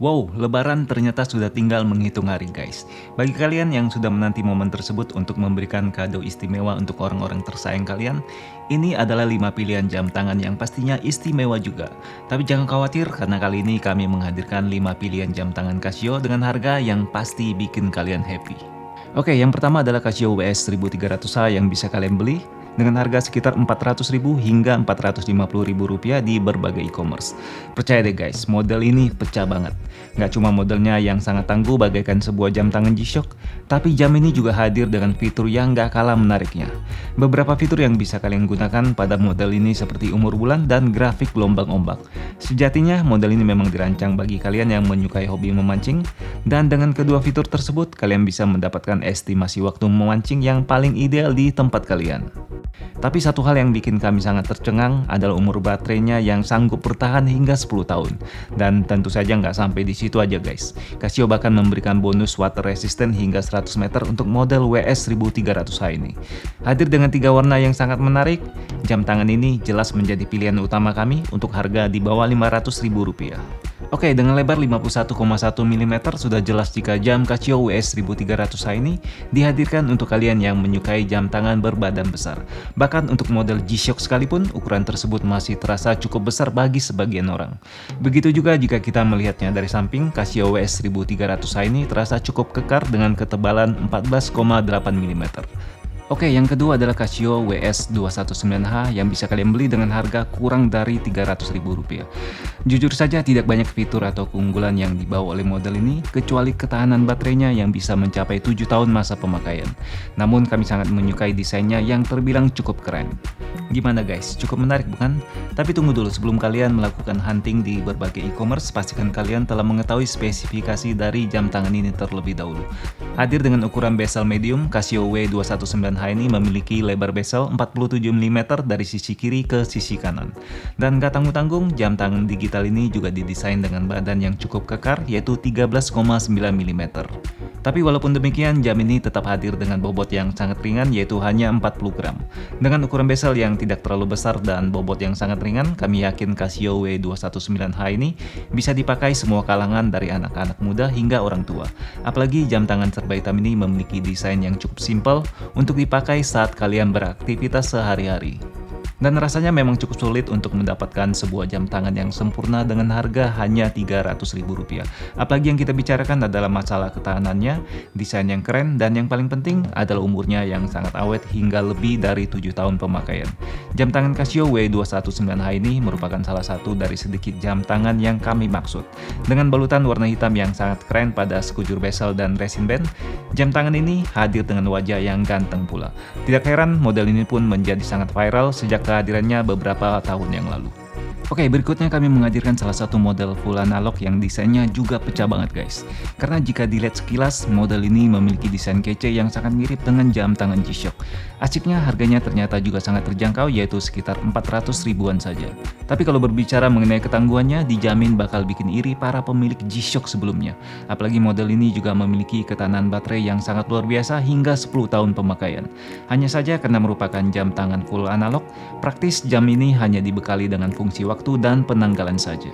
Wow, Lebaran ternyata sudah tinggal menghitung hari guys. Bagi kalian yang sudah menanti momen tersebut untuk memberikan kado istimewa untuk orang-orang tersayang kalian, ini adalah 5 pilihan jam tangan yang pastinya istimewa juga. Tapi jangan khawatir karena kali ini kami menghadirkan 5 pilihan jam tangan Casio dengan harga yang pasti bikin kalian happy. Oke, yang pertama adalah Casio WS 1300H yang bisa kalian beli dengan harga sekitar Rp400.000 hingga Rp450.000 di berbagai e-commerce. Percaya deh guys, model ini pecah banget. Nggak cuma modelnya yang sangat tangguh bagaikan sebuah jam tangan G-Shock, tapi jam ini juga hadir dengan fitur yang nggak kalah menariknya. Beberapa fitur yang bisa kalian gunakan pada model ini seperti umur bulan dan grafik gelombang ombak. Sejatinya model ini memang dirancang bagi kalian yang menyukai hobi memancing, dan dengan kedua fitur tersebut kalian bisa mendapatkan estimasi waktu memancing yang paling ideal di tempat kalian. Tapi satu hal yang bikin kami sangat tercengang adalah umur baterainya yang sanggup bertahan hingga 10 tahun. Dan tentu saja nggak sampai di situ aja guys. Casio bahkan memberikan bonus water resistant hingga 100 meter untuk model WS 1300H ini. Hadir dengan 3 warna yang sangat menarik, jam tangan ini jelas menjadi pilihan utama kami untuk harga di bawah Rp500.000. Oke, dengan lebar 51,1 mm sudah jelas jika jam Casio WS 1300H ini dihadirkan untuk kalian yang menyukai jam tangan berbadan besar. Bahkan untuk model G-Shock sekalipun, ukuran tersebut masih terasa cukup besar bagi sebagian orang. Begitu juga jika kita melihatnya dari samping, Casio WS 1300H ini terasa cukup kekar dengan ketebalan 14,8 mm. Oke, yang kedua adalah Casio WS 219H yang bisa kalian beli dengan harga kurang dari Rp300.000. Jujur saja tidak banyak fitur atau keunggulan yang dibawa oleh model ini, kecuali ketahanan baterainya yang bisa mencapai 7 tahun masa pemakaian. Namun kami sangat menyukai desainnya yang terbilang cukup keren. Gimana guys, cukup menarik bukan? Tapi tunggu dulu, sebelum kalian melakukan hunting di berbagai e-commerce, pastikan kalian telah mengetahui spesifikasi dari jam tangan ini terlebih dahulu. Hadir dengan ukuran bezel medium, Casio W219H ini memiliki lebar bezel 47 mm dari sisi kiri ke sisi kanan. Dan gak tanggung-tanggung, jam tangan digital ini juga didesain dengan badan yang cukup kekar, yaitu 13,9 mm. Tapi walaupun demikian, jam ini tetap hadir dengan bobot yang sangat ringan, yaitu hanya 40 gram. Dengan ukuran bezel yang tidak terlalu besar dan bobot yang sangat ringan, kami yakin Casio W219H ini bisa dipakai semua kalangan dari anak-anak muda hingga orang tua. Apalagi jam tangan serba hitam ini memiliki desain yang cukup simpel untuk dipakai saat kalian beraktivitas sehari-hari. Dan rasanya memang cukup sulit untuk mendapatkan sebuah jam tangan yang sempurna dengan harga hanya Rp300.000. Apalagi yang kita bicarakan adalah masalah ketahanannya, desain yang keren, dan yang paling penting adalah umurnya yang sangat awet hingga lebih dari 7 tahun pemakaian. Jam tangan Casio W219H ini merupakan salah satu dari sedikit jam tangan yang kami maksud. Dengan balutan warna hitam yang sangat keren pada sekujur bezel dan resin band, jam tangan ini hadir dengan wajah yang ganteng pula. Tidak heran model ini pun menjadi sangat viral sejak kehadirannya beberapa tahun yang lalu. Oke, berikutnya kami menghadirkan salah satu model full analog yang desainnya juga pecah banget guys. Karena jika dilihat sekilas, model ini memiliki desain kece yang sangat mirip dengan jam tangan G-Shock. Asyiknya harganya ternyata juga sangat terjangkau, yaitu sekitar 400 ribuan saja. Tapi kalau berbicara mengenai ketangguhannya, dijamin bakal bikin iri para pemilik G-Shock sebelumnya. Apalagi model ini juga memiliki ketahanan baterai yang sangat luar biasa hingga 10 tahun pemakaian. Hanya saja karena merupakan jam tangan full analog, praktis jam ini hanya dibekali dengan fungsi waktu dan penanggalan saja.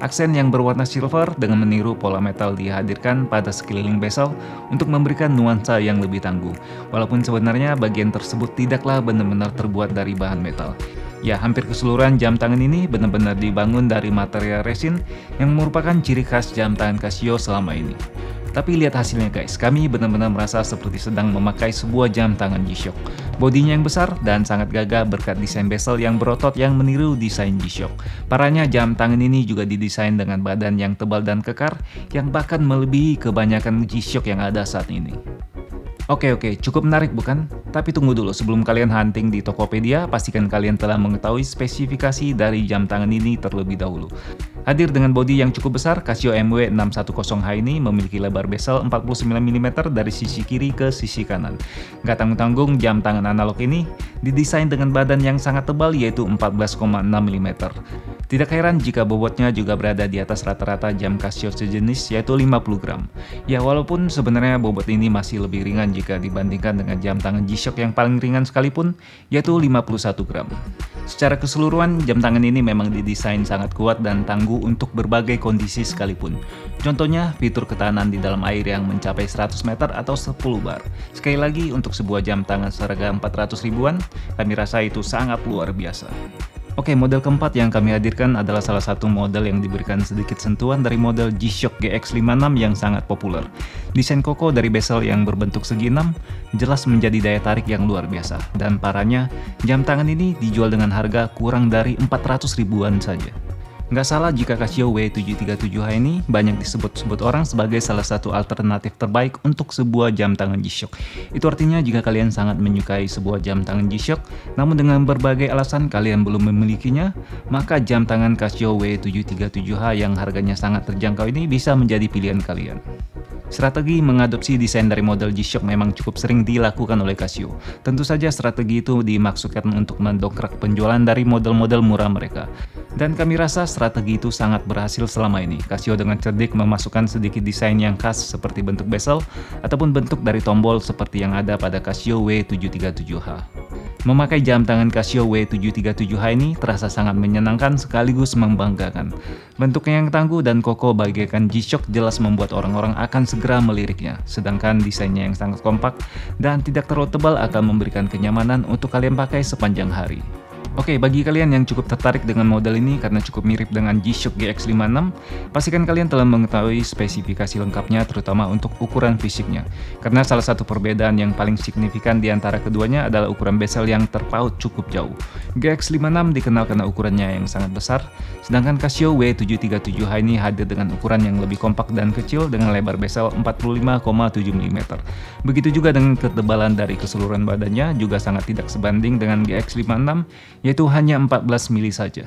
Aksen yang berwarna silver dengan meniru pola metal dihadirkan pada sekeliling bezel untuk memberikan nuansa yang lebih tangguh. Walaupun sebenarnya bagian tersebut tidaklah benar-benar terbuat dari bahan metal. Ya, hampir keseluruhan jam tangan ini benar-benar dibangun dari material resin yang merupakan ciri khas jam tangan Casio selama ini. Tapi lihat hasilnya guys, kami benar-benar merasa seperti sedang memakai sebuah jam tangan G-Shock. Bodinya yang besar dan sangat gagah berkat desain bezel yang berotot yang meniru desain G-Shock. Parahnya jam tangan ini juga didesain dengan badan yang tebal dan kekar yang bahkan melebihi kebanyakan G-Shock yang ada saat ini. Oke, cukup menarik bukan? Tapi tunggu dulu, sebelum kalian hunting di Tokopedia, pastikan kalian telah mengetahui spesifikasi dari jam tangan ini terlebih dahulu. Hadir dengan bodi yang cukup besar, Casio MW610H ini memiliki lebar bezel 49 mm dari sisi kiri ke sisi kanan. Gak tanggung-tanggung, jam tangan analog ini didesain dengan badan yang sangat tebal, yaitu 14,6 mm. Tidak heran jika bobotnya juga berada di atas rata-rata jam Casio sejenis, yaitu 50 gram. Ya, walaupun sebenarnya bobot ini masih lebih ringan jika dibandingkan dengan jam tangan G-Shock yang paling ringan sekalipun, yaitu 51 gram. Secara keseluruhan, jam tangan ini memang didesain sangat kuat dan tangguh untuk berbagai kondisi sekalipun. Contohnya, fitur ketahanan di dalam air yang mencapai 100 meter atau 10 bar. Sekali lagi, untuk sebuah jam tangan seharga 400 ribuan, kami rasa itu sangat luar biasa. Oke, model keempat yang kami hadirkan adalah salah satu model yang diberikan sedikit sentuhan dari model G-Shock GX56 yang sangat populer. Desain kokoh dari bezel yang berbentuk segi 6 jelas menjadi daya tarik yang luar biasa. Dan parahnya, jam tangan ini dijual dengan harga kurang dari 400 ribuan saja. Nggak salah jika Casio W737H ini banyak disebut-sebut orang sebagai salah satu alternatif terbaik untuk sebuah jam tangan G-Shock. Itu artinya jika kalian sangat menyukai sebuah jam tangan G-Shock, namun dengan berbagai alasan kalian belum memilikinya, maka jam tangan Casio W737H yang harganya sangat terjangkau ini bisa menjadi pilihan kalian. Strategi mengadopsi desain dari model G-Shock memang cukup sering dilakukan oleh Casio. Tentu saja strategi itu dimaksudkan untuk mendongkrak penjualan dari model-model murah mereka. Dan kami rasa strategi itu sangat berhasil selama ini. Casio dengan cerdik memasukkan sedikit desain yang khas seperti bentuk bezel ataupun bentuk dari tombol seperti yang ada pada Casio W737H. Memakai jam tangan Casio W737H ini terasa sangat menyenangkan sekaligus membanggakan. Bentuknya yang tangguh dan kokoh bagaikan G-Shock jelas membuat orang-orang akan segera meliriknya. Sedangkan desainnya yang sangat kompak dan tidak terlalu tebal akan memberikan kenyamanan untuk kalian pakai sepanjang hari. Oke, bagi kalian yang cukup tertarik dengan model ini karena cukup mirip dengan G-Shock GX56, pastikan kalian telah mengetahui spesifikasi lengkapnya terutama untuk ukuran fisiknya. Karena salah satu perbedaan yang paling signifikan di antara keduanya adalah ukuran bezel yang terpaut cukup jauh. GX56 dikenal karena ukurannya yang sangat besar, sedangkan Casio W737H ini hadir dengan ukuran yang lebih kompak dan kecil dengan lebar bezel 45,7 mm. Begitu juga dengan ketebalan dari keseluruhan badannya juga sangat tidak sebanding dengan GX56, yaitu hanya 14 mili saja.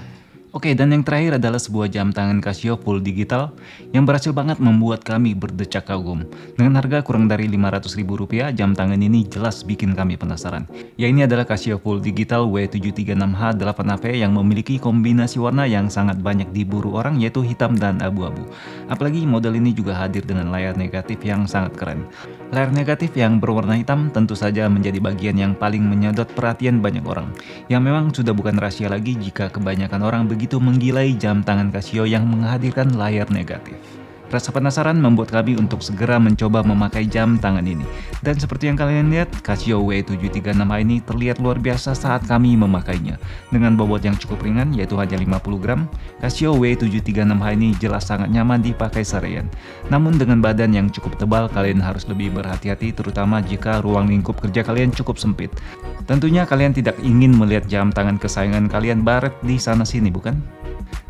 Oke, dan yang terakhir adalah sebuah jam tangan Casio full digital yang berhasil banget membuat kami berdecak kagum. Dengan harga kurang dari Rp500.000, jam tangan ini jelas bikin kami penasaran. Ya, ini adalah Casio full digital W736H 8AP yang memiliki kombinasi warna yang sangat banyak diburu orang, yaitu hitam dan abu-abu. Apalagi model ini juga hadir dengan layar negatif yang sangat keren. Layar negatif yang berwarna hitam tentu saja menjadi bagian yang paling menyedot perhatian banyak orang. Yang memang sudah bukan rahasia lagi jika kebanyakan orang begitu menggilai jam tangan Casio yang menghadirkan layar negatif. Rasa penasaran membuat kami untuk segera mencoba memakai jam tangan ini. Dan seperti yang kalian lihat, Casio W736H ini terlihat luar biasa saat kami memakainya. Dengan bobot yang cukup ringan, yaitu hanya 50 gram, Casio W736H ini jelas sangat nyaman dipakai seharian. Namun dengan badan yang cukup tebal, kalian harus lebih berhati-hati terutama jika ruang lingkup kerja kalian cukup sempit. Tentunya kalian tidak ingin melihat jam tangan kesayangan kalian baret di sana-sini, bukan?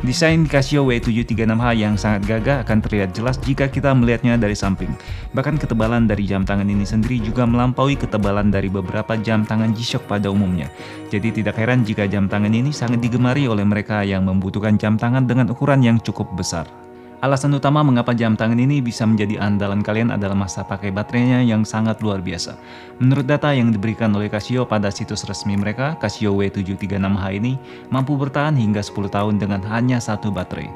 Desain Casio W736H yang sangat gagah akan terlihat jelas jika kita melihatnya dari samping. Bahkan ketebalan dari jam tangan ini sendiri juga melampaui ketebalan dari beberapa jam tangan G-Shock pada umumnya. Jadi tidak heran jika jam tangan ini sangat digemari oleh mereka yang membutuhkan jam tangan dengan ukuran yang cukup besar. Alasan utama mengapa jam tangan ini bisa menjadi andalan kalian adalah masa pakai baterainya yang sangat luar biasa. Menurut data yang diberikan oleh Casio pada situs resmi mereka, Casio W736H ini mampu bertahan hingga 10 tahun dengan hanya satu baterai.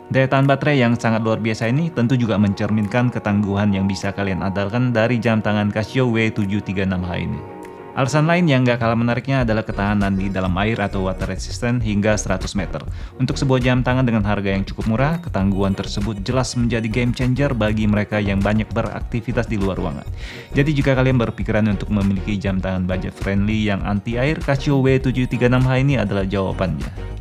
Daya tahan baterai yang sangat luar biasa ini tentu juga mencerminkan ketangguhan yang bisa kalian andalkan dari jam tangan Casio W736H ini. Alasan lain yang gak kalah menariknya adalah ketahanan di dalam air atau water resistant hingga 100 meter. Untuk sebuah jam tangan dengan harga yang cukup murah, ketangguhan tersebut jelas menjadi game changer bagi mereka yang banyak beraktivitas di luar ruangan. Jadi jika kalian berpikiran untuk memiliki jam tangan budget friendly yang anti air, Casio W736H ini adalah jawabannya.